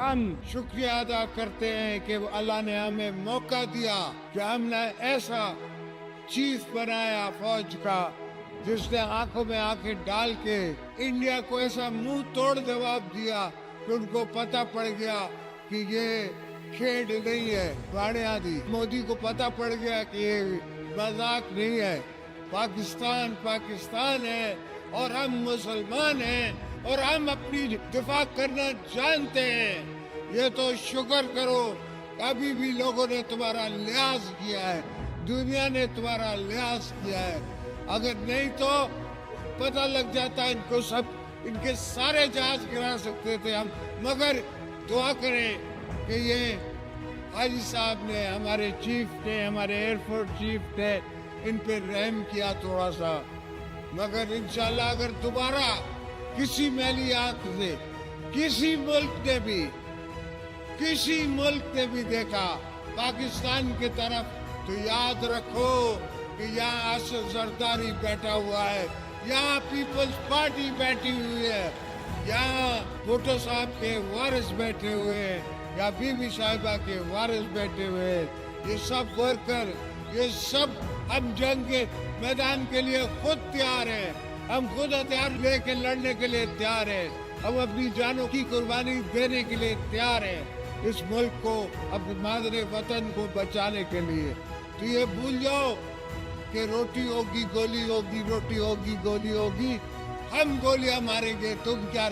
ہم شکریہ ادا کرتے ہیں کہ اللہ نے ہمیں موقع دیا کہ ہم نے ایسا چیف بنایا فوج کا جس نے آنکھوں میں آنکھیں ڈال کے انڈیا کو ایسا منہ توڑ جواب دیا کہ ان کو پتہ پڑ گیا کہ یہ کھیڈ نہیں ہے باڑے آدھی. مودی کو پتہ پڑ گیا کہ یہ مذاق نہیں ہے. پاکستان پاکستان ہے اور ہم مسلمان ہیں اور ہم اپنی دفاع کرنا جانتے ہیں. یہ تو شکر کرو ابھی بھی لوگوں نے تمہارا لحاظ کیا ہے, دنیا نے تمہارا لحاظ کیا ہے. اگر نہیں تو پتہ لگ جاتا ان کو سب, ان کے سارے جہاز گرا سکتے تھے ہم. مگر دعا کریں کہ یہ حاجی صاحب نے, ہمارے چیف نے, ہمارے ایئر فورس چیف نے ان پہ رحم کیا تھوڑا سا. مگر انشاءاللہ اگر دوبارہ کسی میلی آنکھ سے کسی ملک نے بھی دیکھا پاکستان کی طرف تو یاد رکھو کہ یہاں اسد زرداری بیٹھا ہوا ہے, یہاں پیپلز پارٹی بیٹھی ہوئی ہے, یہاں بھٹو صاحب کے وارث بیٹھے ہوئے ہیں, یا بی بی صاحبہ کے وارث بیٹھے ہوئے ہیں. یہ سب ورکر, یہ سب ہم جنگ کے میدان کے لیے خود تیار ہیں, ہم خود ہتھیار لے کے لڑنے کے لیے تیار ہیں, ہم اپنی جانوں کی قربانی دینے کے لیے تیار ہیں اس ملک کو, اپنے مادر وطن کو بچانے کے لیے. تو یہ بھول جاؤ کہ روٹی ہوگی گولی ہوگی, روٹی ہوگی گولی ہوگی, ہم گولیاں ماریں گے, تم کیا